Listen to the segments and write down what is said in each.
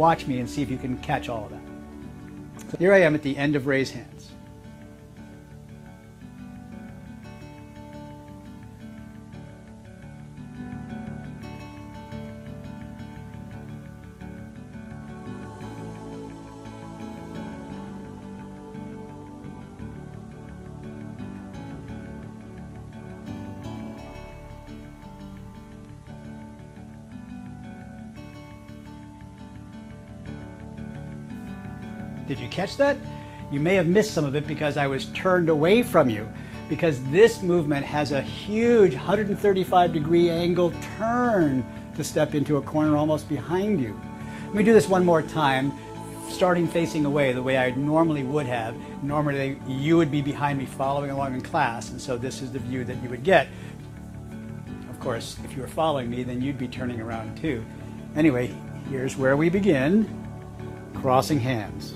Watch me and see if you can catch all of that. So here I am at the end of raise hands. Did you catch that? You may have missed some of it because I was turned away from you, because this movement has a huge 135-degree angle turn to step into a corner almost behind you. Let me do this one more time, starting facing away the way I normally would have. Normally you would be behind me following along in class, and so this is the view that you would get. Of course, if you were following me, then you'd be turning around too. Anyway, here's where we begin. Crossing hands.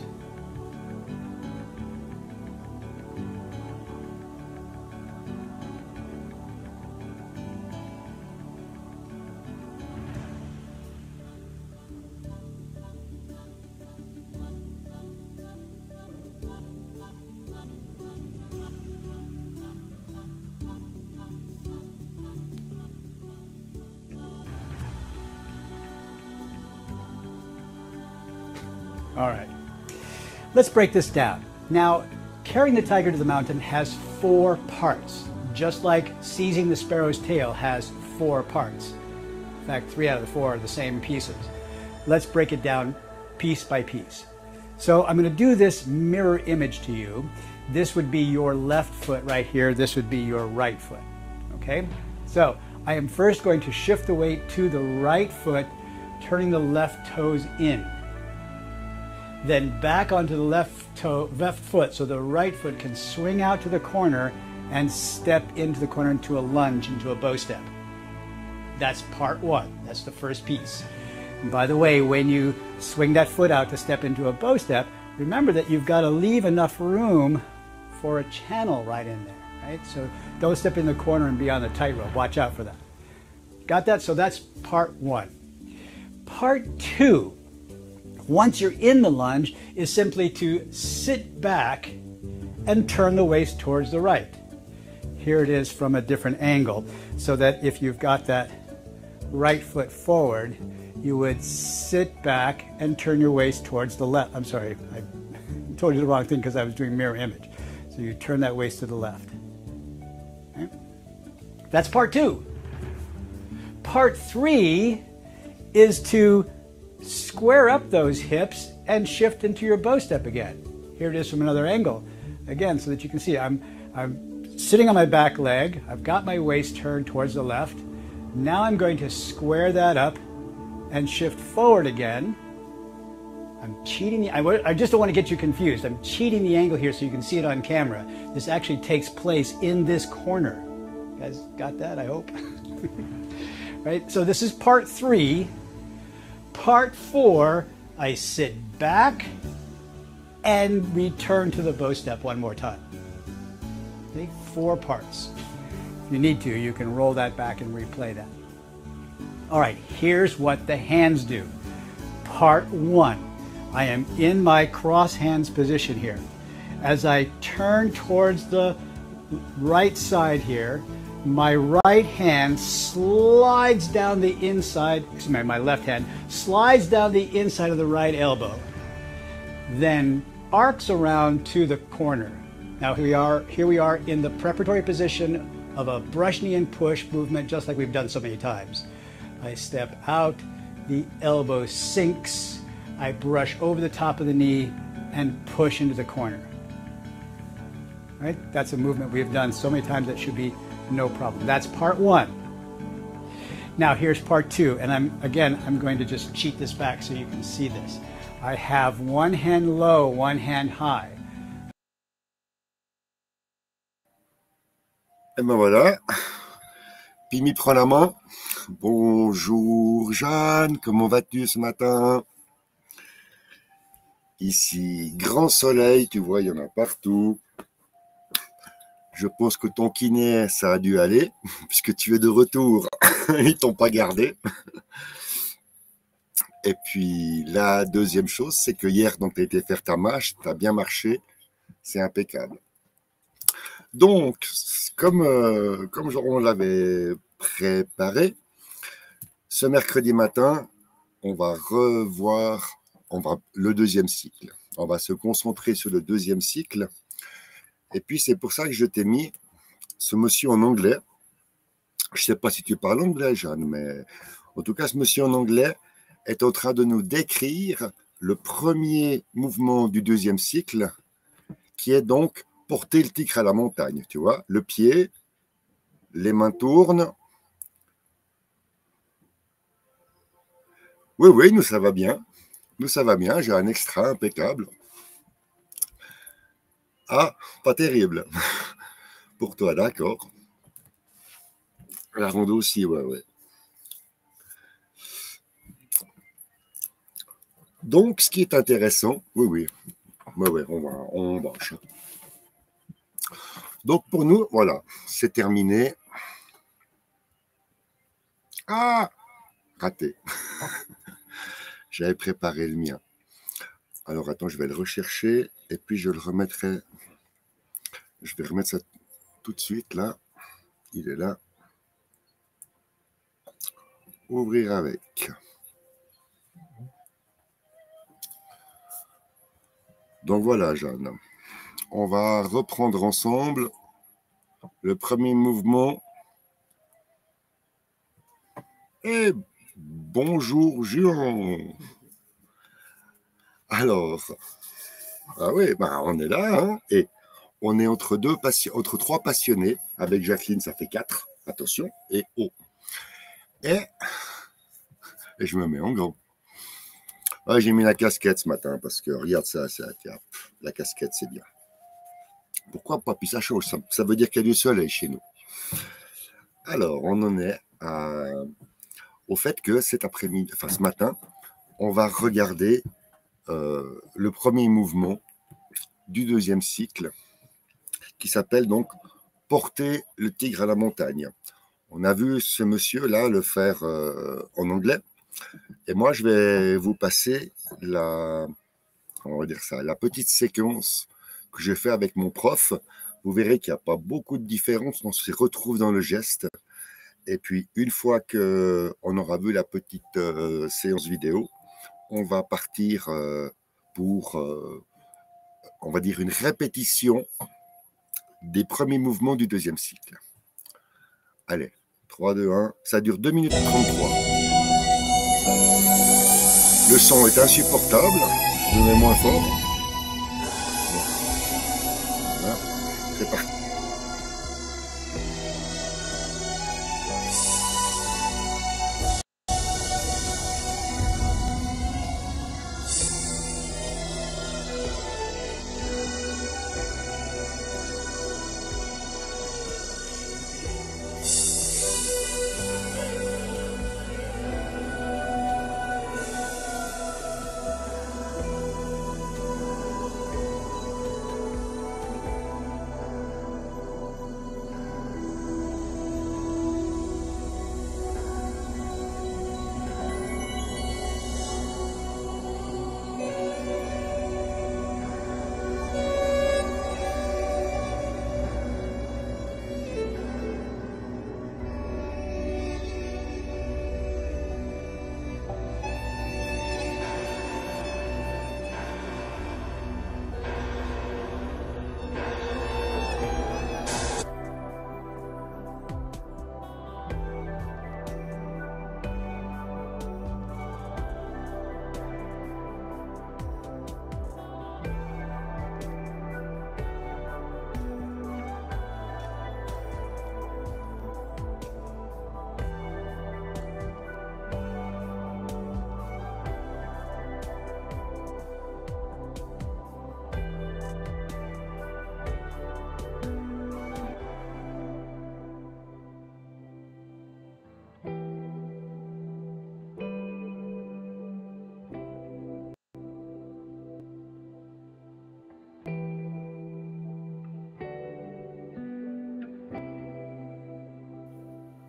All right, let's break this down. Now, carrying the tiger to the mountain has 4 parts, just like seizing the sparrow's tail has 4 parts. In fact, 3 out of the 4 are the same pieces. Let's break it down piece by piece. So I'm going to do this mirror image to you. This would be your left foot right here. This would be your right foot. Okay? So I am first going to shift the weight to the right foot, turning the left toes in. Then back onto the left foot so the right foot can swing out to the corner and step into the corner into a lunge, into a bow step. That's part 1. That's the first piece. And by the way, when you swing that foot out to step into a bow step, remember that you've got to leave enough room for a channel right in there, right? So don't step in the corner and be on the tightrope. Watch out for that. Got that? So that's part 1. Part 2. Once you're in the lunge, is simply to sit back and turn the waist towards the right. Here it is from a different angle, so that if you've got that right foot forward, you would sit back and turn your waist towards the left. I'm sorry, I told you the wrong thing because I was doing mirror image. So you turn that waist to the left. Okay? That's part 2. Part 3 is to square up those hips and shift into your bow step again. Here it is from another angle. Again, so that you can see I'm sitting on my back leg. I've got my waist turned towards the left. Now I'm going to square that up and shift forward again. I'm cheating. I just don't want to get you confused. I'm cheating the angle here so you can see it on camera. This actually takes place in this corner. You guys got that, I hope? Right? So this is part 3. Part 4, I sit back and return to the bow step one more time. Okay, 4 parts. If you need to, you can roll that back and replay that. All right, here's what the hands do. Part 1, I am in my cross hands position here. As I turn towards the right side here, my right hand slides down the inside, excuse me, my left hand slides down the inside of the right elbow, then arcs around to the corner. Now here we are in the preparatory position of a brush knee and push movement, just like we've done so many times. I step out, the elbow sinks, I brush over the top of the knee and push into the corner. Right? That's a movement we've done so many times that should be no problem. That's part 1. Now here's part 2, and I'm going to just cheat this back so you can see this. I have one hand low, one hand high. Et ben voilà, Pimi prend la main. Bonjour Jeanne, comment vas-tu ce matin? Ici, grand soleil, tu vois, il y en a partout. Je pense que ton kiné, ça a dû aller, puisque tu es de retour. Ils t'ont pas gardé. Et puis, la deuxième chose, c'est que hier, donc, tu as été faire ta marche, tu as bien marché, c'est impeccable. Donc, comme on l'avait préparé, ce mercredi matin, on va revoir le deuxième cycle. On va se concentrer sur le deuxième cycle. Et puis, c'est pour ça que je t'ai mis ce monsieur en anglais. Je ne sais pas si tu parles anglais, Jeanne, mais en tout cas, ce monsieur en anglais est en train de nous décrire le premier mouvement du deuxième cycle, qui est donc porter le tigre à la montagne. Tu vois, le pied, les mains tournent. Oui, oui, nous, ça va bien. Nous, ça va bien. J'ai un extra impeccable. Ah, pas terrible. Pour toi, d'accord. La ronde aussi, ouais, ouais. Donc, ce qui est intéressant, oui, oui, ouais, ouais, on marche. Donc, pour nous, voilà, c'est terminé. Ah, raté. J'avais préparé le mien. Alors, attends, je vais le rechercher et puis je le remettrai. Je vais remettre ça tout de suite, là. Il est là. Ouvrir avec. Donc, voilà, Jeanne. On va reprendre ensemble le premier mouvement. Et bonjour, Juan. Alors, ah oui, bah on est là, hein, et on est entre trois passionnés. Avec Jacqueline, ça fait 4. Attention, et oh. Et je me mets en grand. Ah, j'ai mis la casquette ce matin parce que regarde ça, la casquette, c'est bien. Pourquoi pas? Puis ça change, ça veut dire qu'il y a du soleil chez nous. Alors, on en est au fait que cet après-midi, enfin ce matin, on va regarder le premier mouvement du deuxième cycle qui s'appelle donc porter le tigre à la montagne. On a vu ce monsieur-là le faire en anglais. Et moi, je vais vous passer la petite séquence que j'ai fait avec mon prof. Vous verrez qu'il n'y a pas beaucoup de différence. On se retrouve dans le geste. Et puis, une fois qu'on aura vu la petite séance vidéo, on va partir pour, on va dire, une répétition des premiers mouvements du deuxième cycle. Allez, 3, 2, 1. Ça dure 2 minutes 33. Le son est insupportable. Je le mets moins fort. Voilà. C'est parti.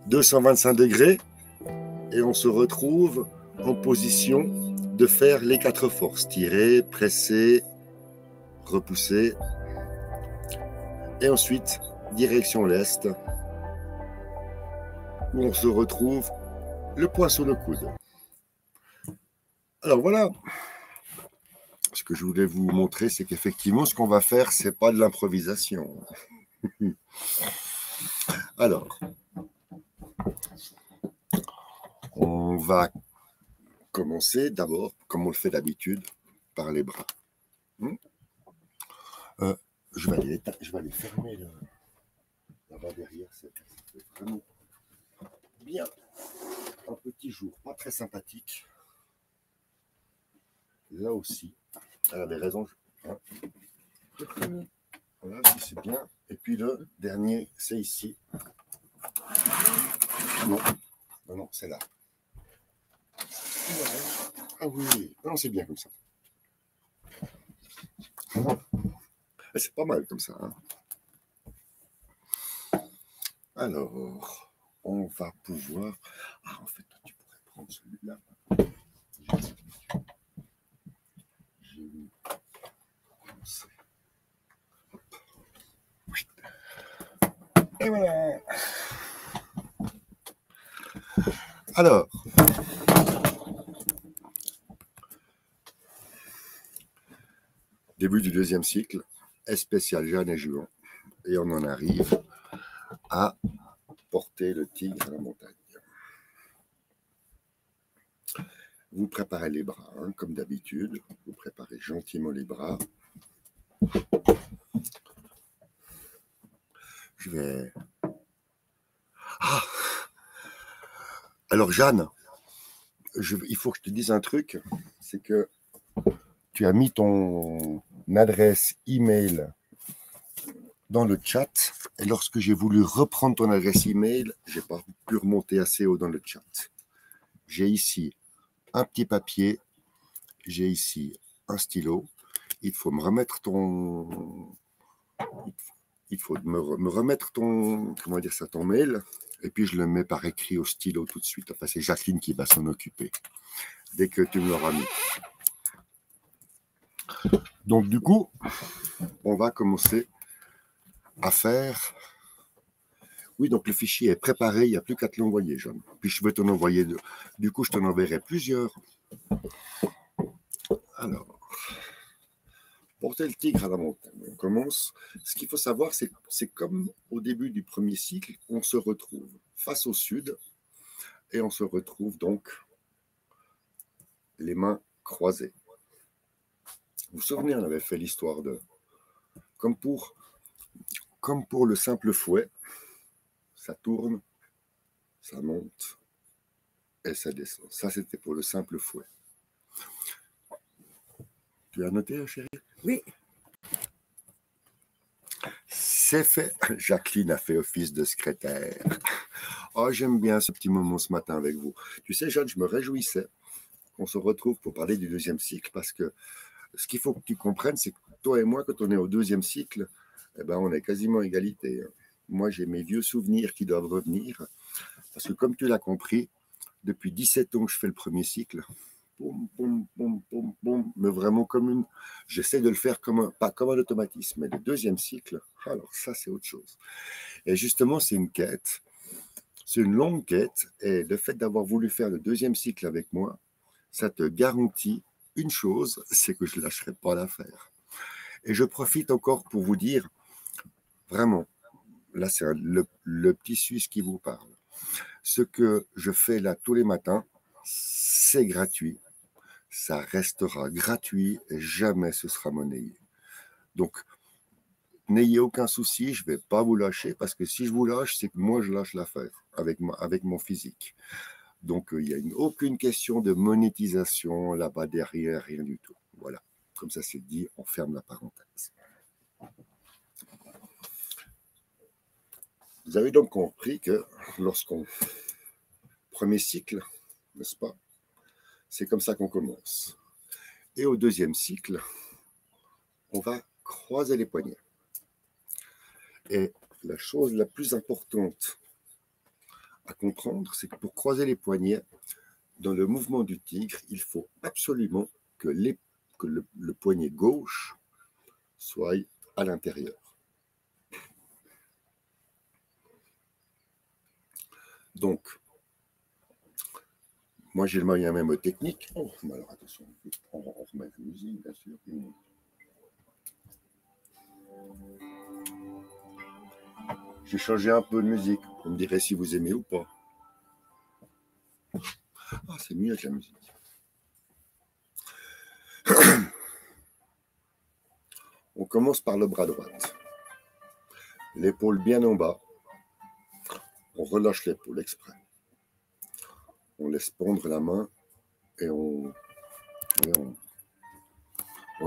« 225 degrés » et on se retrouve en position de faire les 4 forces. Tirer, presser, repousser. Et ensuite, direction l'est, où on se retrouve le poing sur le coude. Alors voilà, ce que je voulais vous montrer, c'est qu'effectivement, ce qu'on va faire, c'est pas de l'improvisation. Alors, on va commencer d'abord, comme on le fait d'habitude, par les bras. Je vais aller fermer là-bas derrière. C'est vraiment bien. Un petit jour pas très sympathique. Là aussi, elle avait raison. Hein. Voilà, c'est bien. Et puis le dernier, c'est ici. Non, non, non, c'est là. Ah oui, non, c'est bien comme ça. C'est pas mal comme ça. Hein. Alors, on va pouvoir... Ah, en fait, tu pourrais prendre celui-là. J'ai vu. Oui. Et voilà. Alors, début du deuxième cycle, est spécial Jeanne et Juan. Et on en arrive à porter le tigre à la montagne. Vous préparez les bras, hein, comme d'habitude. Vous préparez gentiment les bras. Je vais... Ah! Alors Jeanne, il faut que je te dise un truc, c'est que tu as mis ton adresse email dans le chat, et lorsque j'ai voulu reprendre ton adresse email, j'ai pas pu remonter assez haut dans le chat. J'ai ici un petit papier, j'ai ici un stylo. Il faut me remettre me remettre comment dire ça, ton mail, et puis je le mets par écrit au stylo tout de suite. Enfin, c'est Jacqueline qui va s'en occuper dès que tu me l'auras mis. Donc du coup, on va commencer à faire... Oui, donc le fichier est préparé, il n'y a plus qu'à te l'envoyer, John. Puis je vais t'en envoyer deux. Du coup, je t'en enverrai plusieurs. Alors, porter le tigre à la montagne. On commence. Ce qu'il faut savoir, c'est comme au début du premier cycle, on se retrouve face au sud et on se retrouve donc les mains croisées. Vous vous souvenez, on avait fait l'histoire de... Comme pour le simple fouet, ça tourne, ça monte et ça descend. Ça, c'était pour le simple fouet. Tu as noté, chérie? Oui. C'est fait. Jacqueline a fait office de secrétaire. Oh, j'aime bien ce petit moment ce matin avec vous. Tu sais, Jeanne, je me réjouissais qu'on se retrouve pour parler du deuxième cycle parce que ce qu'il faut que tu comprennes, c'est que toi et moi, quand on est au deuxième cycle, eh ben, on est quasiment égalité. Moi, j'ai mes vieux souvenirs qui doivent revenir parce que comme tu l'as compris, depuis 17 ans que je fais le premier cycle, boum, boum, boum, boum, boum, mais vraiment comme une... J'essaie de le faire pas comme un automatisme, mais le deuxième cycle, alors ça, c'est autre chose. Et justement, c'est une quête, c'est une longue quête, et le fait d'avoir voulu faire le deuxième cycle avec moi, ça te garantit une chose, c'est que je ne lâcherai pas l'affaire. Et je profite encore pour vous dire, vraiment, là, c'est le petit Suisse qui vous parle. Ce que je fais là tous les matins, c'est gratuit. Ça restera gratuit et jamais ce sera monnayé. Donc, n'ayez aucun souci, je ne vais pas vous lâcher parce que si je vous lâche, c'est que moi je lâche l'affaire avec mon physique. Donc, il n'y a aucune question de monétisation là-bas derrière, rien du tout. Voilà, comme ça c'est dit, on ferme la parenthèse. Vous avez donc compris que lorsqu'on... Premier cycle, n'est-ce pas? C'est comme ça qu'on commence. Et au deuxième cycle, on va croiser les poignets. Et la chose la plus importante à comprendre, c'est que pour croiser les poignets, dans le mouvement du tigre, il faut absolument que, le poignet gauche soit à l'intérieur. Donc, moi j'ai le moyen même technique. Oh, alors attention, on remet la musique, bien sûr. J'ai changé un peu de musique. Vous me direz si vous aimez ou pas. Ah, c'est mieux avec la musique. On commence par le bras droit. L'épaule bien en bas. On relâche l'épaule exprès. On laisse pendre la main et on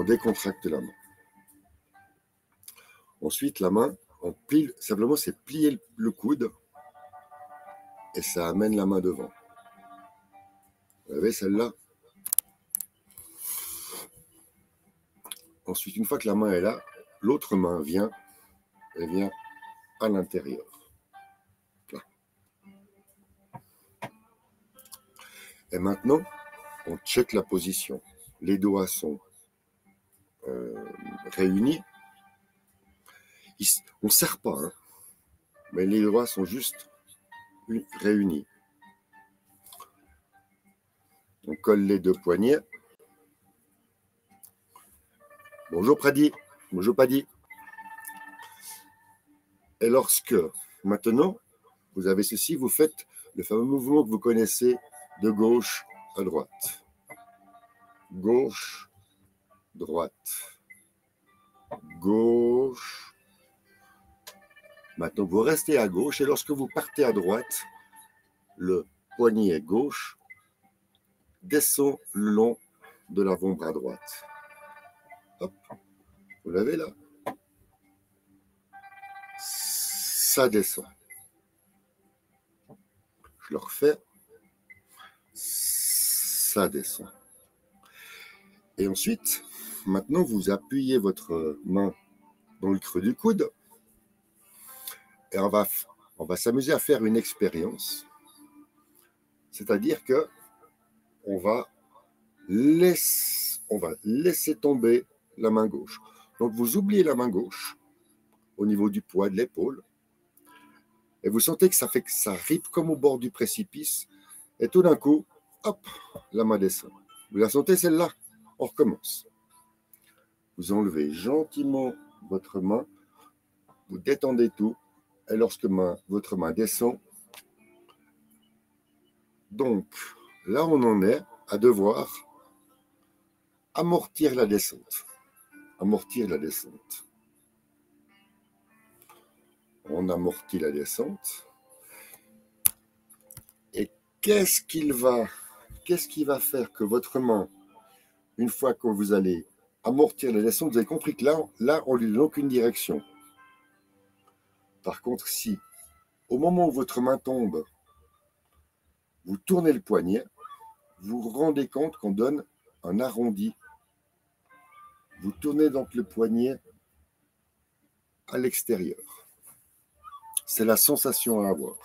décontracte la main. Ensuite, la main, on plie, simplement c'est plier le coude et ça amène la main devant. Vous avez celle-là? Ensuite, une fois que la main est là, l'autre main vient, elle vient à l'intérieur. Là. Et maintenant, on check la position. Les doigts sont réunis. On ne serre pas, hein, mais les doigts sont juste réunis. On colle les deux poignets. Bonjour Pradi, bonjour Paddy. Et lorsque, maintenant, vous avez ceci, vous faites le fameux mouvement que vous connaissez de gauche à droite. Gauche, droite. Gauche. Maintenant, vous restez à gauche et lorsque vous partez à droite, le poignet gauche descend le long de l'avant-bras droite. Hop, vous l'avez là. Ça descend. Je le refais. Ça descend. Et ensuite, maintenant, vous appuyez votre main dans le creux du coude et on va s'amuser à faire une expérience. C'est-à-dire que on va laisser tomber la main gauche. Donc, vous oubliez la main gauche au niveau du poids de l'épaule et vous sentez que ça ripe comme au bord du précipice et tout d'un coup, hop, la main descend. Vous la sentez celle-là? On recommence. Vous enlevez gentiment votre main, vous détendez tout et lorsque votre main descend, donc là on en est à devoir amortir la descente. Amortir la descente. On amortit la descente. Et qu'est-ce qui va faire que votre main, une fois que vous allez amortir la descente, vous avez compris que là on lui donne aucune direction. Par contre, si au moment où votre main tombe, vous tournez le poignet, vous vous rendez compte qu'on donne un arrondi. Vous tournez donc le poignet à l'extérieur. C'est la sensation à avoir.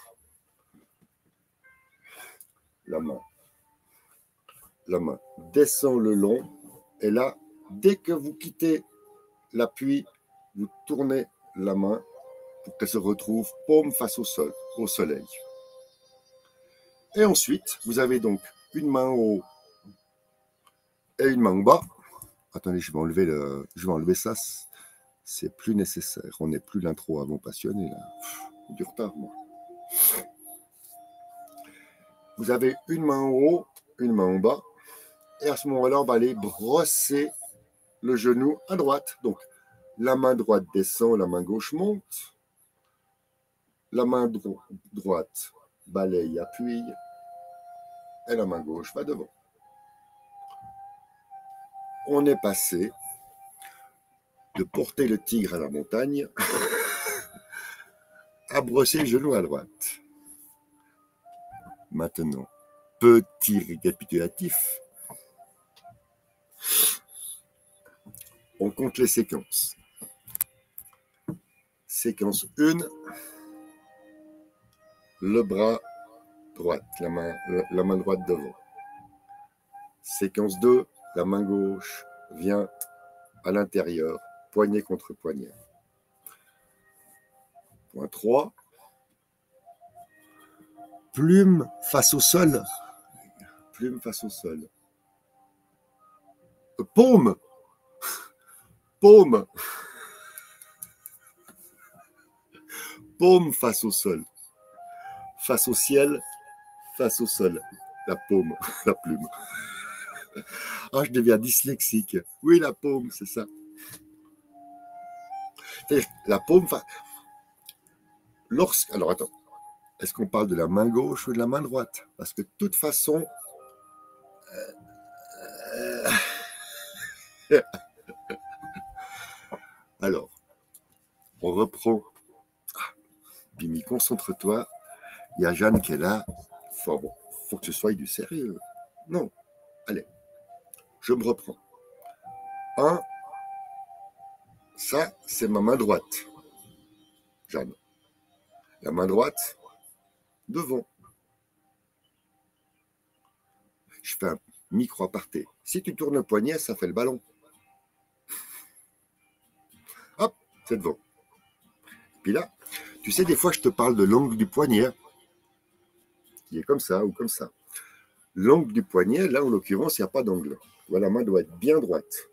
La main descend le long et là, dès que vous quittez l'appui, vous tournez la main pour qu'elle se retrouve paume face au soleil. Et ensuite, vous avez donc une main en haut et une main en bas. Attendez, je vais enlever ça. C'est plus nécessaire. On n'est plus l'intro avant passionné là. Du retard, moi. Vous avez une main en haut, une main en bas. Et à ce moment-là, on va aller brosser le genou à droite. Donc, la main droite descend, la main gauche monte. La main droite balaye, appuie. Et la main gauche va devant. On est passé de porter le tigre à la montagne à brosser le genou à droite. Maintenant, petit récapitulatif. On compte les séquences. Séquence 1, le bras droit, la main droite devant. Séquence 2, la main gauche vient à l'intérieur, poignet contre poignet. Point 3, plume face au sol. Plume face au sol. Paume. Paume. Paume face au sol. Face au ciel, face au sol. La paume, la plume. Ah, je deviens dyslexique. Oui, la paume, c'est ça. La paume, alors attends, est-ce qu'on parle de la main gauche ou de la main droite? Parce que de toute façon, alors, on reprend. Bimi, concentre-toi. Il y a Jeanne qui est là. Faut que ce soit du sérieux. Non, allez, je me reprends. 1, ça, c'est ma main droite. Jeanne. La main droite, devant. Je fais un micro-aparté. Si tu tournes le poignet, ça fait le ballon. Hop, c'est devant. Puis là, tu sais, des fois, je te parle de l'angle du poignet, qui est comme ça ou comme ça. L'angle du poignet, là, en l'occurrence, il n'y a pas d'angle. La main doit être bien droite.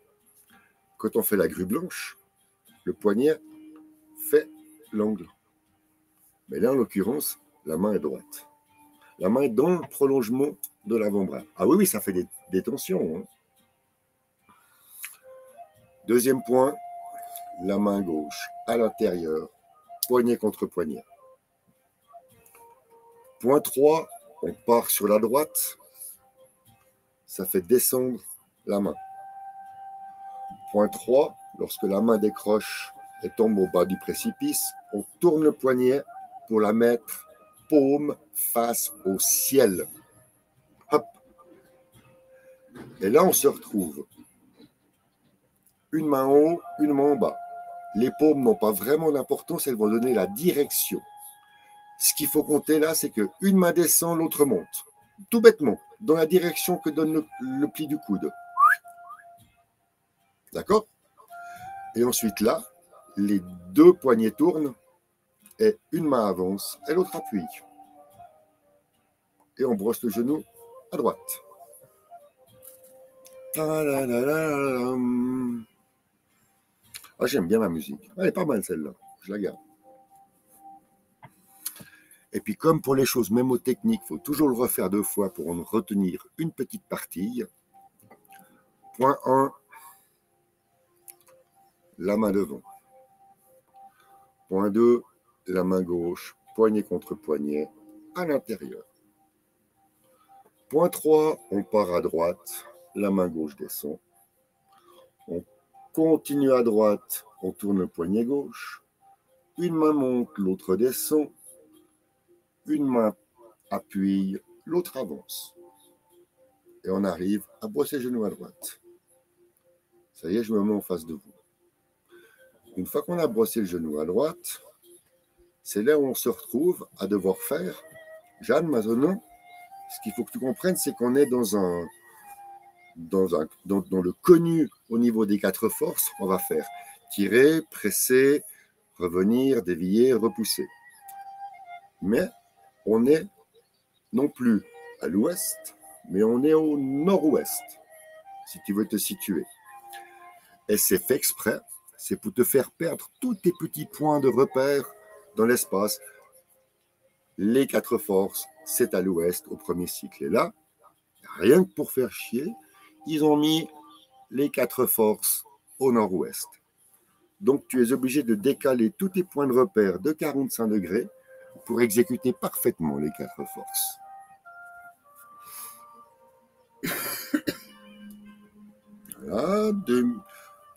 Quand on fait la grue blanche, le poignet fait l'angle. Mais là, en l'occurrence, la main est droite. La main est dans le prolongement de l'avant-bras. Ah oui, ça fait des tensions. Hein. Deuxième point, la main gauche à l'intérieur, poignet contre poignet. Point 3, on part sur la droite, ça fait descendre la main. Point 3, lorsque la main décroche et tombe au bas du précipice, on tourne le poignet pour la mettre paume face au ciel. Hop. Et là, on se retrouve. Une main en haut, une main en bas. Les paumes n'ont pas vraiment d'importance, elles vont donner la direction. Ce qu'il faut compter là, c'est qu'une main descend, l'autre monte. Tout bêtement, dans la direction que donne le pli du coude. D'accord? Et ensuite là, les deux poignets tournent et une main avance et l'autre appuie. Et on brosse le genou à droite. Ah, j'aime bien la musique. Elle est pas mal celle-là. Je la garde. Et puis comme pour les choses mémotechniques, il faut toujours le refaire 2 fois pour en retenir une petite partie. Point 1, la main devant. Point 2, la main gauche, poignet contre poignet, à l'intérieur. Point 3, on part à droite, la main gauche descend. On continue à droite, on tourne le poignet gauche. Une main monte, l'autre descend. Une main appuie, l'autre avance. Et on arrive à brosser les genoux à droite. Ça y est, je me mets en face de vous. Une fois qu'on a brossé le genou à droite, c'est là où on se retrouve à devoir faire. Jeanne, maintenant, ce qu'il faut que tu comprennes, c'est qu'on est dans le connu au niveau des 4 forces. On va faire tirer, presser, revenir, dévier, repousser. Mais on est non plus à l'ouest, mais on est au nord-ouest, si tu veux te situer. Et c'est fait exprès, c'est pour te faire perdre tous tes petits points de repère dans l'espace. Les 4 forces, c'est à l'ouest au premier cycle. Et là, rien que pour faire chier, ils ont mis les 4 forces au nord-ouest. Donc tu es obligé de décaler tous tes points de repère de 45 degrés pour exécuter parfaitement les 4 forces. Voilà,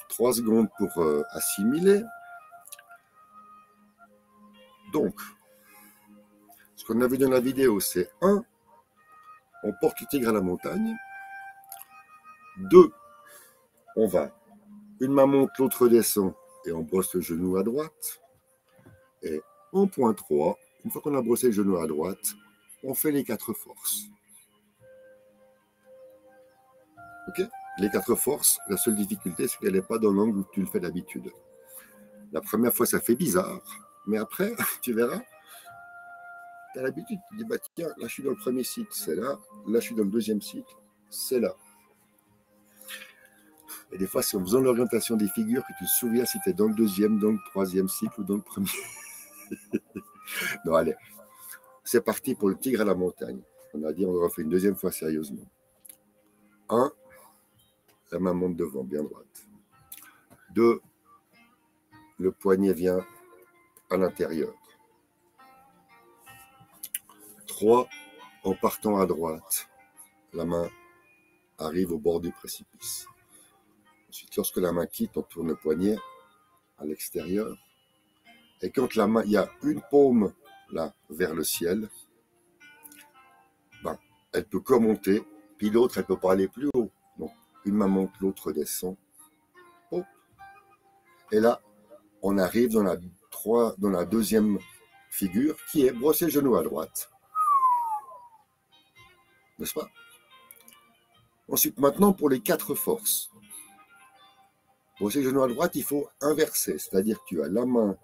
3 secondes pour assimiler. Donc, ce qu'on a vu dans la vidéo, c'est 1, on porte le tigre à la montagne. 2, on va, une main monte, l'autre descend, et on brosse le genou à droite. Et en point 3, une fois qu'on a brossé le genou à droite, on fait les 4 forces. Ok? Les 4 forces, la seule difficulté, c'est qu'elle n'est pas dans l'angle où tu le fais d'habitude. La première fois, ça fait bizarre, mais après, tu verras, tu as l'habitude, tu te dis, bah tiens, là je suis dans le premier cycle, c'est là je suis dans le deuxième cycle, c'est là. Et des fois, c'est en faisant l'orientation des figures que tu te souviens si tu es dans le deuxième, dans le troisième cycle ou dans le premier. Non, allez, c'est parti pour le tigre à la montagne. On a dit, on le refait une deuxième fois sérieusement. 1, la main monte devant, bien droite. 2, le poignet vient à l'intérieur. 3, en partant à droite, la main arrive au bord du précipice. Ensuite, lorsque la main quitte, on tourne le poignet à l'extérieur. Et quand la main, il y a une paume là vers le ciel, ben, elle peut commenter, puis l'autre, elle ne peut pas aller plus haut. Donc, une main monte, l'autre descend. Oh. Et là, on arrive dans la deuxième figure qui est brosser le genou à droite. N'est-ce pas? Ensuite, maintenant, pour les 4 forces. Brosser le genou à droite, il faut inverser. C'est-à-dire que tu as la main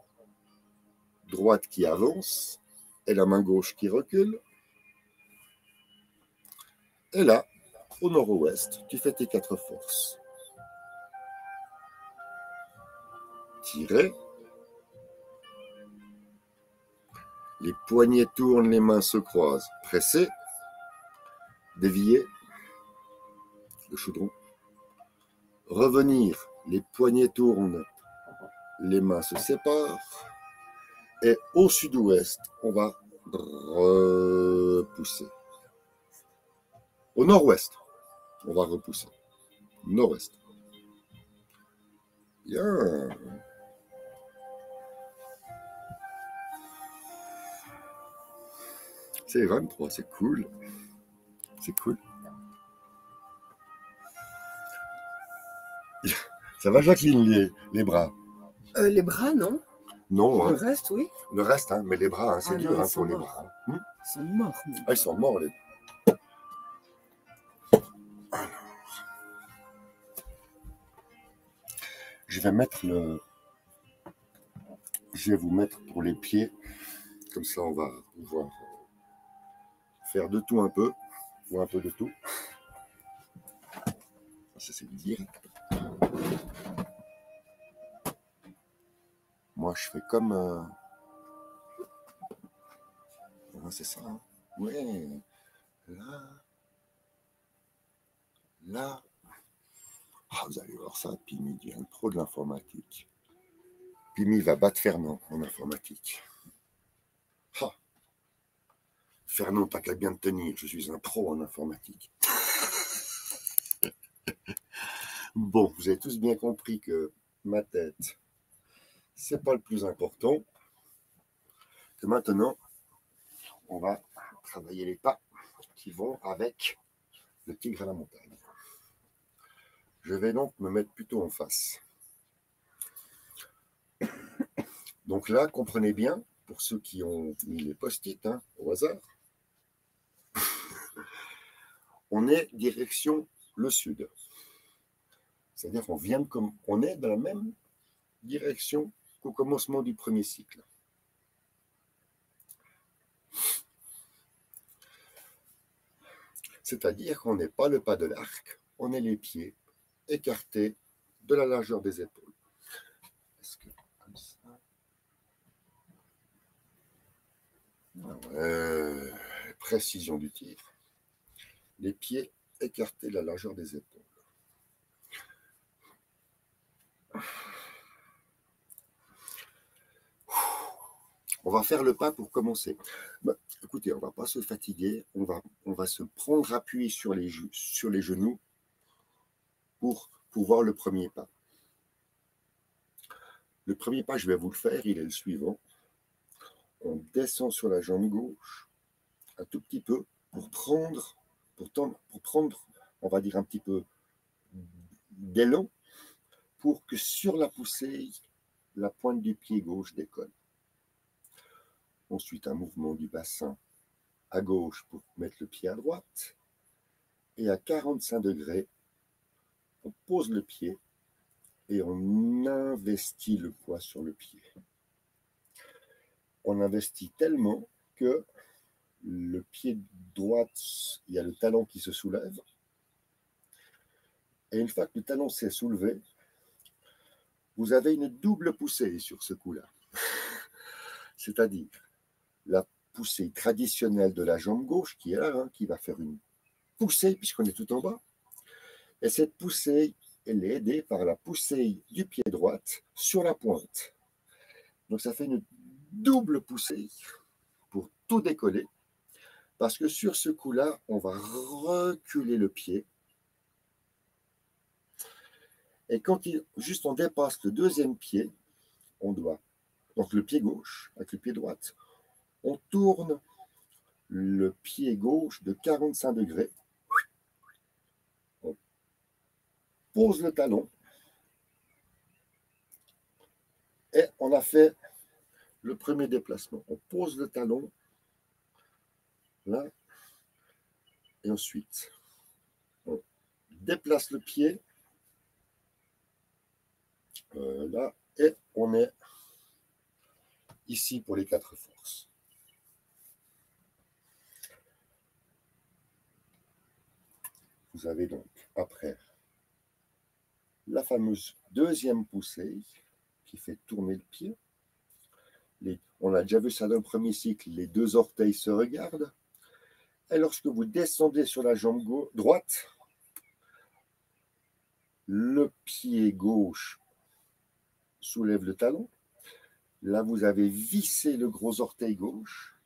droite qui avance et la main gauche qui recule. Et là, au nord-ouest, tu fais tes 4 forces. Tirer. Les poignets tournent, les mains se croisent. Presser. Dévier le chaudron. Revenir. Les poignets tournent, les mains se séparent. Et au sud-ouest, on va repousser. Au nord-ouest, on va repousser. Nord-ouest. Bien. C'est 23, c'est cool. C'est cool. Ça va, Jacqueline, les bras? Les bras, non. Non, hein. Le reste, oui. Le reste, hein, mais les bras, hein, c'est dur non, pour les morts. bras. Hein. Ils sont morts. Ah, ils sont morts, les. Alors, je vais vous mettre pour les pieds. Comme ça, on va pouvoir faire de tout un peu, ou un peu de tout. Ça, c'est direct. Moi, je fais comme... c'est ça. Hein. Ouais. Là. Là. Ah, vous allez voir ça, Pimi devient le pro de l'informatique. Pimi va battre Fernand en informatique. Ah. Fernand, t'as qu'à bien te tenir, je suis un pro en informatique. Bon, vous avez tous bien compris que ma tête, c'est pas le plus important. Que maintenant, on va travailler les pas qui vont avec le tigre à la montagne. Je vais donc me mettre plutôt en face. Donc là, comprenez bien, pour ceux qui ont mis les post-it hein, au hasard, on est direction le sud. C'est-à-dire qu'on vient comme on est dans la même direction qu'au commencement du premier cycle. C'est-à-dire qu'on n'est pas le pas de l'arc, on est les pieds écartés de la largeur des épaules. Est-ce que comme ça... précision du tir. Les pieds écartés de la largeur des épaules. On va faire le pas pour commencer. Bah, écoutez, on ne va pas se fatiguer. On va se prendre appui sur les genoux pour pouvoir le premier pas. Le premier pas, je vais vous le faire. Il est le suivant. On descend sur la jambe gauche un tout petit peu pour prendre, on va dire un petit peu d'élan pour que sur la poussée, la pointe du pied gauche décolle. Ensuite, un mouvement du bassin à gauche pour mettre le pied à droite. Et à 45 degrés, on pose le pied et on investit le poids sur le pied. On investit tellement que le pied droit, il y a le talon qui se soulève. Et une fois que le talon s'est soulevé, vous avez une double poussée sur ce coup-là. C'est-à-dire la poussée traditionnelle de la jambe gauche qui est là, hein, qui va faire une poussée puisqu'on est tout en bas. Et cette poussée, elle est aidée par la poussée du pied droit sur la pointe. Donc ça fait une double poussée pour tout décoller. Parce que sur ce coup-là, on va reculer le pied. Et quand juste on dépasse le deuxième pied, on doit, donc le pied gauche avec le pied droit, on tourne le pied gauche de 45 degrés. On pose le talon. Et on a fait le premier déplacement. On pose le talon là. Et ensuite, on déplace le pied là. Et on est ici pour les 4 forces. Vous avez donc après la fameuse deuxième poussée qui fait tourner le pied. On a déjà vu ça dans le premier cycle, les 2 orteils se regardent. Et lorsque vous descendez sur la jambe droite, le pied gauche soulève le talon. Là, vous avez vissé le gros orteil gauche.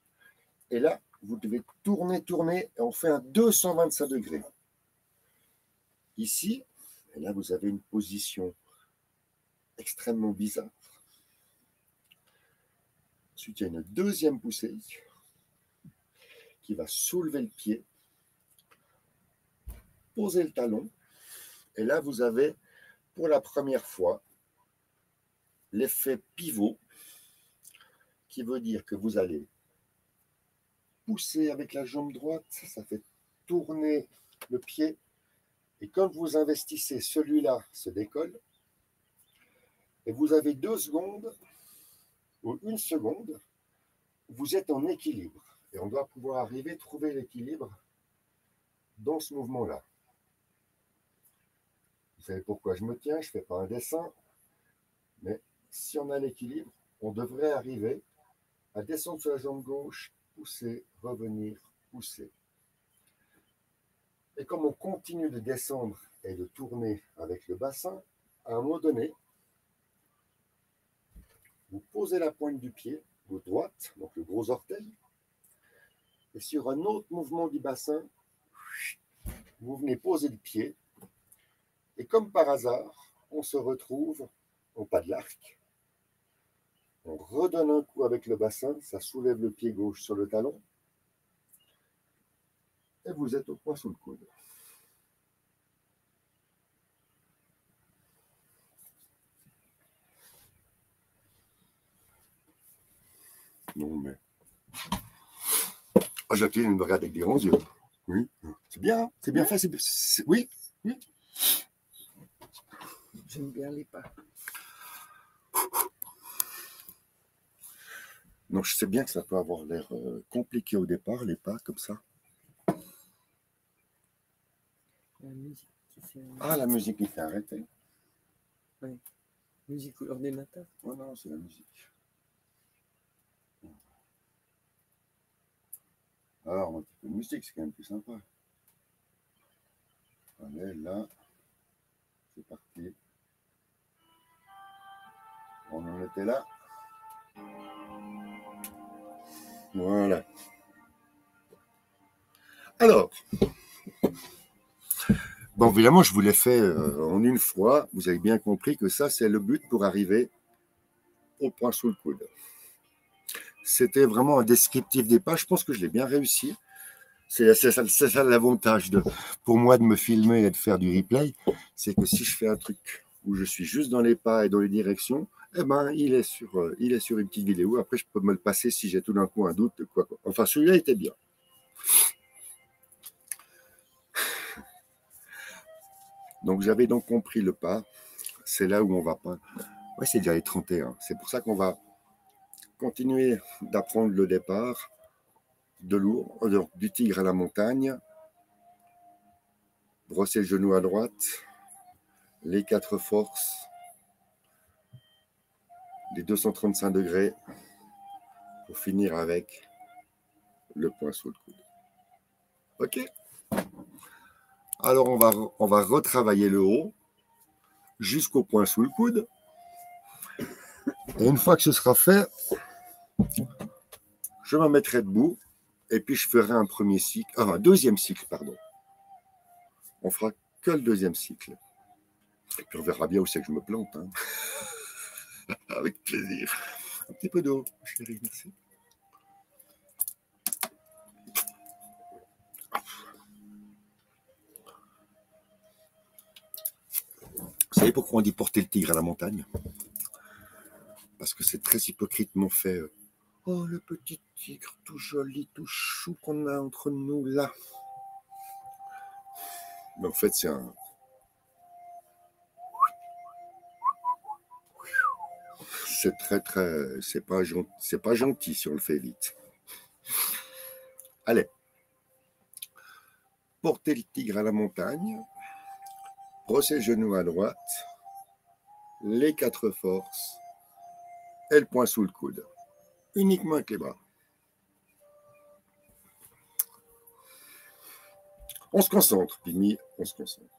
Et là, vous devez tourner, et on fait un 225 degrés. Ici, et là, vous avez une position extrêmement bizarre. Ensuite, il y a une deuxième poussée qui va soulever le pied, poser le talon. Et là, vous avez, pour la première fois, l'effet pivot, qui veut dire que vous allez pousser avec la jambe droite, ça fait tourner le pied. Et quand vous investissez, celui-là se décolle. Et vous avez 2 secondes ou 1 seconde, vous êtes en équilibre. Et on doit pouvoir arriver à trouver l'équilibre dans ce mouvement-là. Vous savez pourquoi je me tiens, je ne fais pas un dessin. Mais si on a l'équilibre, on devrait arriver à descendre sur la jambe gauche, pousser, revenir, pousser. Et comme on continue de descendre et de tourner avec le bassin, à un moment donné, vous posez la pointe du pied, de droite, donc le gros orteil, et sur un autre mouvement du bassin, vous venez poser le pied, et comme par hasard, on se retrouve au pas de l'arc. On redonne un coup avec le bassin, ça soulève le pied gauche sur le talon, et vous êtes au point sous le coude. Non mais... Oh, Jacqueline me regarde avec des grands yeux. Oui, c'est bien fait. Oui, oui. J'aime bien les pas. Non, je sais bien que ça peut avoir l'air compliqué au départ, les pas comme ça. La musique qui fait... Ah, la musique qui fait arrêter. Oui. Musique ou l'ordinateur. Oh non, c'est la musique. Alors, un petit peu de musique, c'est quand même plus sympa. Allez, là, c'est parti. On en était là. Voilà. Alors, bon, évidemment, je vous l'ai fait en une fois. Vous avez bien compris que ça, c'est le but pour arriver au point sous le coude. C'était vraiment un descriptif des pas. Je pense que je l'ai bien réussi. C'est ça l'avantage pour moi de me filmer et de faire du replay. C'est que si je fais un truc où je suis juste dans les pas et dans les directions, eh ben, il est sur une petite vidéo. Après, je peux me le passer si j'ai tout d'un coup un doute. Quoi. Enfin, celui-là était bien. Donc, j'avais donc compris le pas. C'est là où on va pas. Ouais, c'est déjà les 31. C'est pour ça qu'on va continuer d'apprendre le départ de lourd, du tigre à la montagne. Brosser le genou à droite. Les 4 forces. Les 235 degrés. Pour finir avec le poing sous le coude. Ok? Alors, on va retravailler le haut jusqu'au point sous le coude. Et une fois que ce sera fait, je me mettrai debout et puis je ferai un premier cycle, un deuxième cycle, pardon. On fera que le deuxième cycle. Et puis on verra bien où c'est que je me plante. Hein. Avec plaisir. Un petit peu d'eau, chérie, merci. Vous savez pourquoi on dit porter le tigre à la montagne? Parce que c'est très hypocritement fait. Oh, le petit tigre tout joli, tout chou qu'on a entre nous là. Mais en fait, c'est un... C'est très... C'est pas gentil si on le fait vite. Allez. Porter le tigre à la montagne. Brosser le genou à droite. Les 4 forces. Et le poing sous le coude. Uniquement avec les bras. On se concentre, Pimi, on se concentre.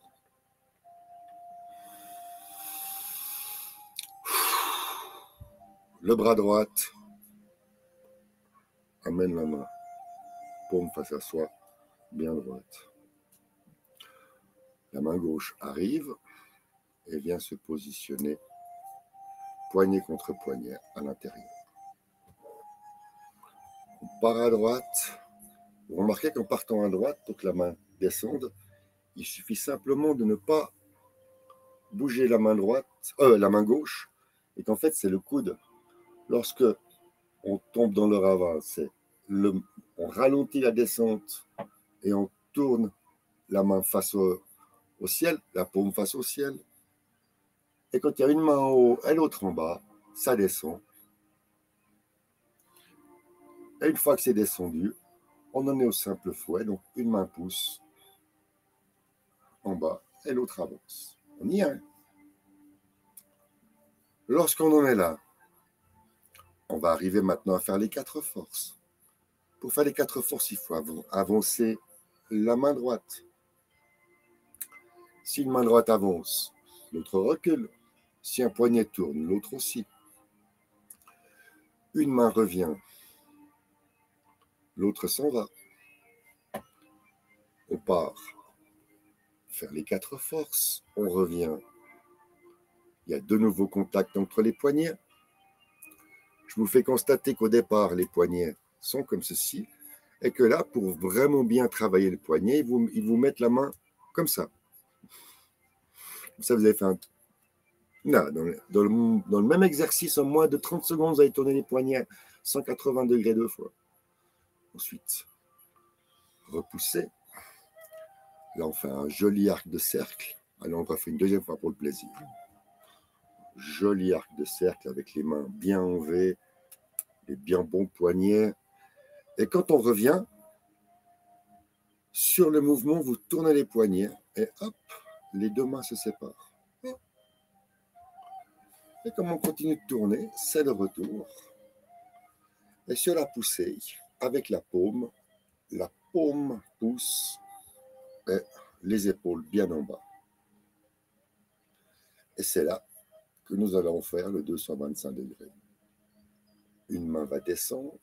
Le bras droite amène la main, paume face à soi, bien droite. La main gauche arrive et vient se positionner poignet contre poignet à l'intérieur. On part à droite. Vous remarquez qu'en partant à droite, pour que la main descende, il suffit simplement de ne pas bouger la main droite, la main gauche, et qu'en fait c'est le coude. Lorsque on tombe dans le ravin, on ralentit la descente et on tourne la main face au ciel, la paume face au ciel. Et quand il y a une main en haut et l'autre en bas, ça descend. Et une fois que c'est descendu, on en est au simple fouet, donc une main pousse en bas et l'autre avance. On y est. Lorsqu'on en est là, on va arriver maintenant à faire les 4 forces. Pour faire les 4 forces, il faut avancer la main droite. Si une main droite avance, l'autre recule. Si un poignet tourne, l'autre aussi. Une main revient, l'autre s'en va. On part faire les 4 forces, on revient. Il y a de nouveaux contacts entre les poignets. Je vous fais constater qu'au départ, les poignets sont comme ceci, et que là, pour vraiment bien travailler le poignet, ils vous mettent la main comme ça. Comme ça, vous avez fait un... Là, dans le même exercice, en moins de 30 secondes, vous allez tourner les poignets 180 degrés 2 fois. Ensuite, repousser. Là, on fait un joli arc de cercle. Allez, on va faire une deuxième fois pour le plaisir. Joli arc de cercle avec les mains bien en V, les bien bons poignets. Et quand on revient, sur le mouvement, vous tournez les poignets et hop, les 2 mains se séparent. Et comme on continue de tourner, c'est le retour. Et sur la poussée, avec la paume pousse et les épaules bien en bas. Et c'est là que nous allons faire le 225 degrés. Une main va descendre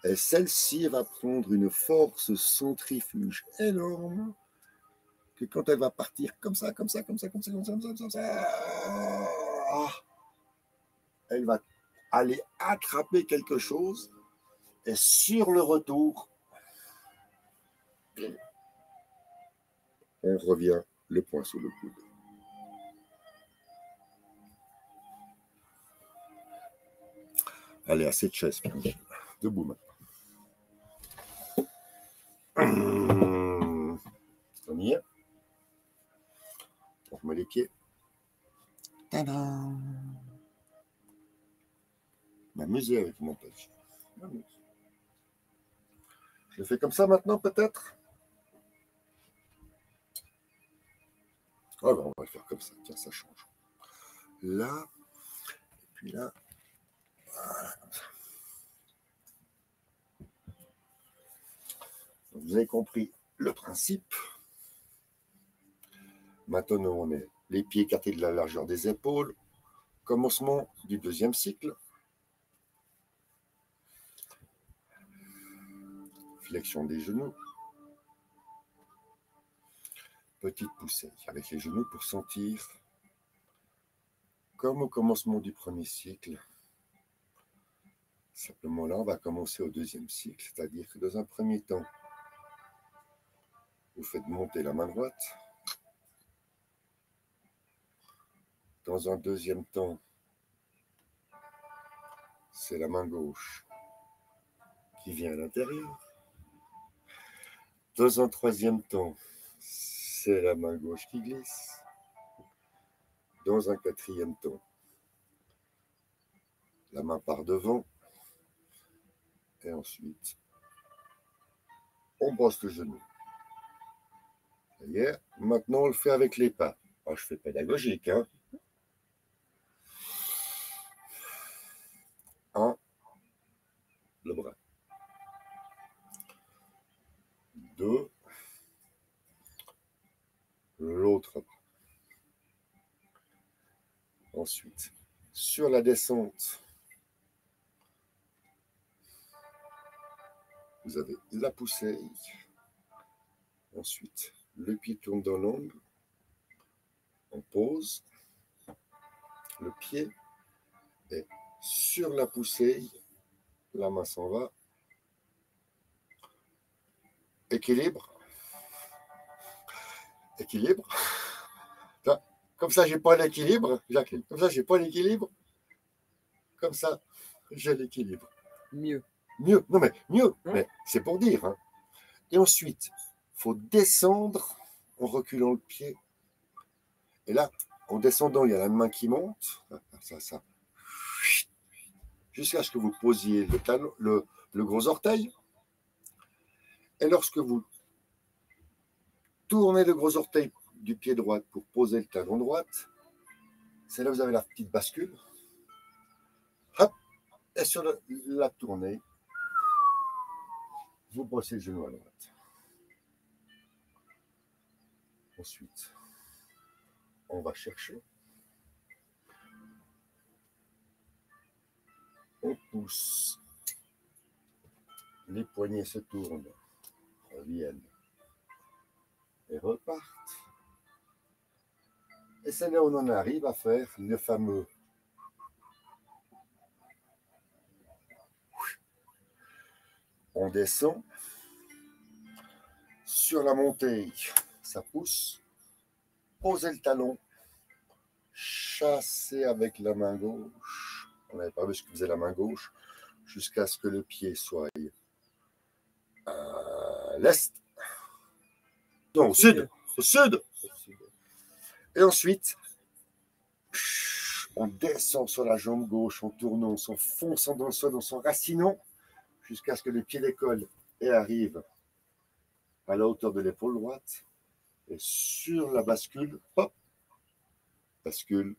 et celle-ci va prendre une force centrifuge énorme que quand elle va partir comme ça, elle va aller attraper quelque chose et sur le retour, on revient le poing sous le coude. Allez, assez de chaises, debout maintenant. On y est. On remet les pieds. Tadam! M'amuser avec le montage. Je le fais comme ça maintenant, peut-être? Ah ben, on va le faire comme ça. Tiens, ça change. Là, et puis là. Voilà, comme ça. Donc, vous avez compris le principe. Maintenant, on met les pieds écartés de la largeur des épaules. Commencement du deuxième cycle. Flexion des genoux. Petite poussée avec les genoux pour sentir, comme au commencement du premier cycle. Simplement là, on va commencer au deuxième cycle, c'est-à-dire que dans un premier temps, vous faites monter la main droite. Dans un deuxième temps, c'est la main gauche qui vient à l'intérieur. Dans un troisième temps, c'est la main gauche qui glisse. Dans un quatrième temps, la main part devant. Et ensuite, on brosse le genou. Ça y est, maintenant on le fait avec les pas. Alors, je fais pédagogique, hein. 1, le bras. 2, l'autre. Ensuite, sur la descente, vous avez la poussée. Ensuite, le pied tourne dans l'angle. On pose le pied et sur la poussée, la main s'en va. Équilibre. Équilibre. Comme ça, j'ai pas l'équilibre, Jacqueline. Comme ça, j'ai pas l'équilibre. Comme ça, j'ai l'équilibre. Mieux. Mieux. Non, mais mieux. Mais c'est pour dire. Hein. Et ensuite, il faut descendre en reculant le pied. Et là, en descendant, il y a la main qui monte. Ça. Jusqu'à ce que vous posiez le gros orteil. Et lorsque vous tournez le gros orteil du pied droit pour poser le talon droit, c'est là où vous avez la petite bascule. Hop, et sur la tournée, vous brossez le genou à droite. Ensuite, on va chercher. On pousse. Les poignets se tournent, reviennent et repartent. Et c'est là où on en arrive à faire le fameux on descend. Sur la montée, ça pousse. Posez le talon. Chassez avec la main gauche. On n'avait pas vu ce que faisait la main gauche. Jusqu'à ce que le pied soit à l'est. Non, au sud. Au sud. Et ensuite, on descend sur la jambe gauche en tournant, en s'enfonçant dans le sol, en s'enracinant, jusqu'à ce que le pied décolle et arrive à la hauteur de l'épaule droite. Et sur la bascule, hop, bascule.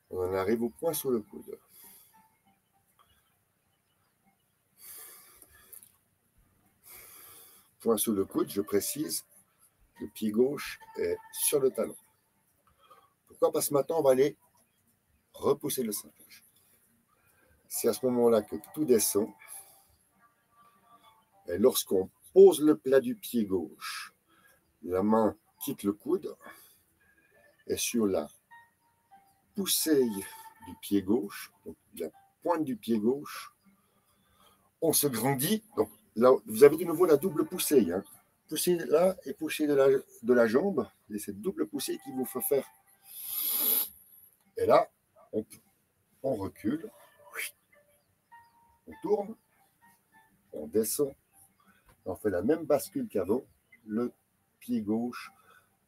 On en arrive au point sur le coude. Point sous le coude, je précise, le pied gauche est sur le talon. Pourquoi? Parce que maintenant, on va aller repousser le cintrage. C'est à ce moment-là que tout descend. Et lorsqu'on pose le plat du pied gauche, la main quitte le coude. Et sur la poussée du pied gauche, donc la pointe du pied gauche, on se grandit. Donc là, vous avez de nouveau la double poussée. Hein. Poussée là et poussée de la jambe. Et cette double poussée qu'il vous faut faire. Et là, on recule. On tourne. On descend. On fait la même bascule qu'avant. Le pied gauche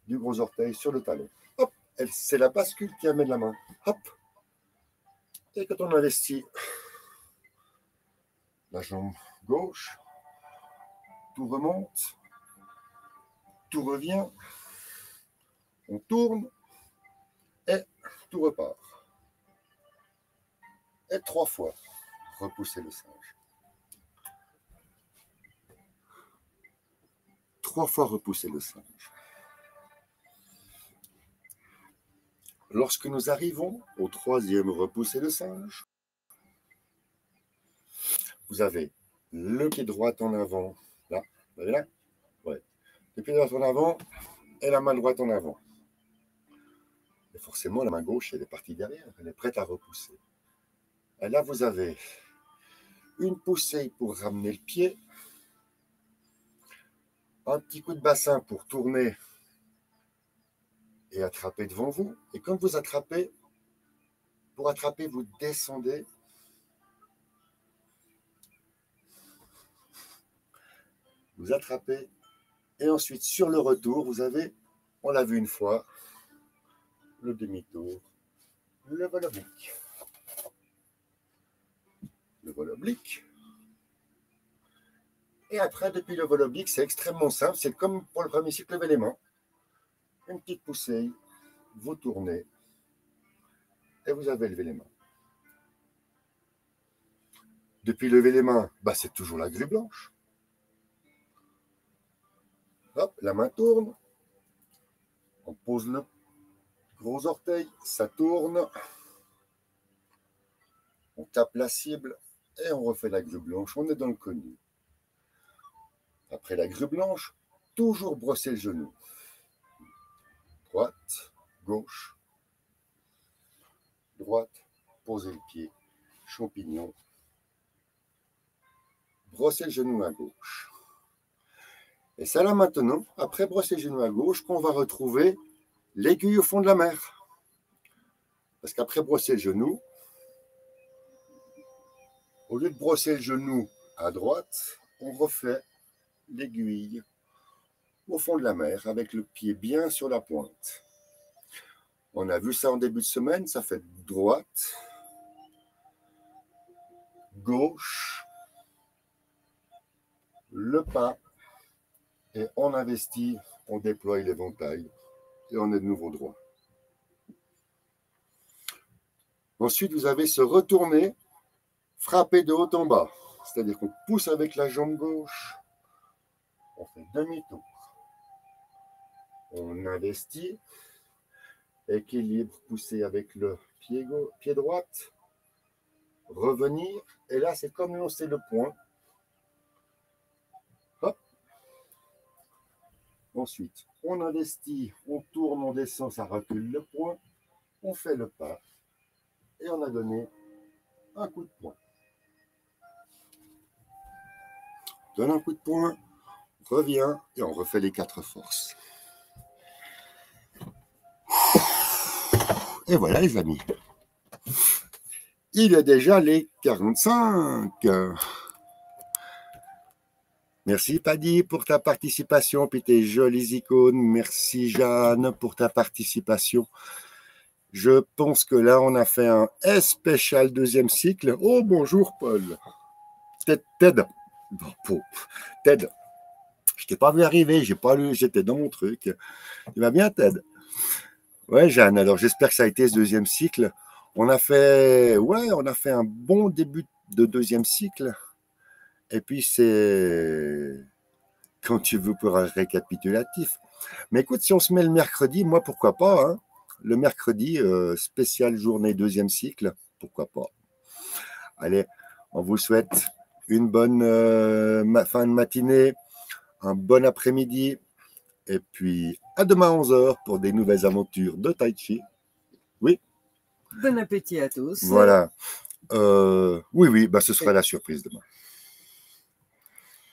du gros orteil sur le talon. Hop, c'est la bascule qui amène la main. Hop. Et quand on investit la jambe gauche, tout remonte, tout revient, on tourne et tout repart. Et 3 fois, repousser le singe. 3 fois repousser le singe. Lorsque nous arrivons au 3e repousser le singe, vous avez le pied droit en avant, là, vous voyez là? Ouais. Le pied droit en avant et la main droite en avant. Et forcément, la main gauche, elle est partie derrière, elle est prête à repousser. Et là, vous avez une poussée pour ramener le pied, un petit coup de bassin pour tourner et attraper devant vous. Et quand vous attrapez, pour attraper, vous descendez. Vous attrapez. Et ensuite, sur le retour, vous avez, on l'a vu une fois, le demi-tour, le vol oblique. Le vol oblique. Et après, depuis le vol oblique, c'est extrêmement simple. C'est comme pour le premier cycle, levez les mains. Une petite poussée, vous tournez et vous avez levé les mains. Depuis lever les mains, bah, c'est toujours la grue blanche. Hop, la main tourne. On pose le gros orteil, ça tourne. On tape la cible et on refait la grue blanche. On est dans le connu. Après la grue blanche, toujours brosser le genou. Droite, gauche, droite, poser le pied, champignon, brosser le genou à gauche. Et c'est là maintenant, après brosser le genou à gauche, qu'on va retrouver l'aiguille au fond de la mer. Parce qu'après brosser le genou, au lieu de brosser le genou à droite, on refait l'aiguille au fond de la mer avec le pied bien sur la pointe. On a vu ça en début de semaine, ça fait droite, gauche, le pas, et on investit, on déploie l'éventail et on est de nouveau droit. Ensuite, vous avez se retourner, frapper de haut en bas, c'est-à-dire qu'on pousse avec la jambe gauche, on fait demi-tour. On investit, équilibre, pousser avec le pied droite, revenir, et là c'est comme lancer le poing. Hop. Ensuite, on investit, on tourne, on descend, ça recule le poing, on fait le pas, et on a donné un coup de poing. Donne un coup de poing, revient, et on refait les 4 forces. Et voilà les amis, il est déjà les 45. Merci Paddy pour ta participation, puis tes jolies icônes. Merci Jeanne pour ta participation. Je pense que là on a fait un spécial 2e cycle. Oh bonjour Paul. Ted. Oh, Ted. Je t'ai pas vu arriver, j'ai pas lu, j'étais dans mon truc. Tu vas bien Ted? Ouais, Jeanne, alors j'espère que ça a été ce 2e cycle. On a fait un bon début de 2e cycle. Et puis c'est quand tu veux pour un récapitulatif. Mais écoute, si on se met le mercredi, moi pourquoi pas, hein? Le mercredi, spécial journée 2e cycle, pourquoi pas. Allez, on vous souhaite une bonne fin de matinée, un bon après-midi. Et puis, à demain à 11h pour des nouvelles aventures de Tai Chi. Oui. Bon appétit à tous. Voilà. Oui, bah, ce sera la surprise demain.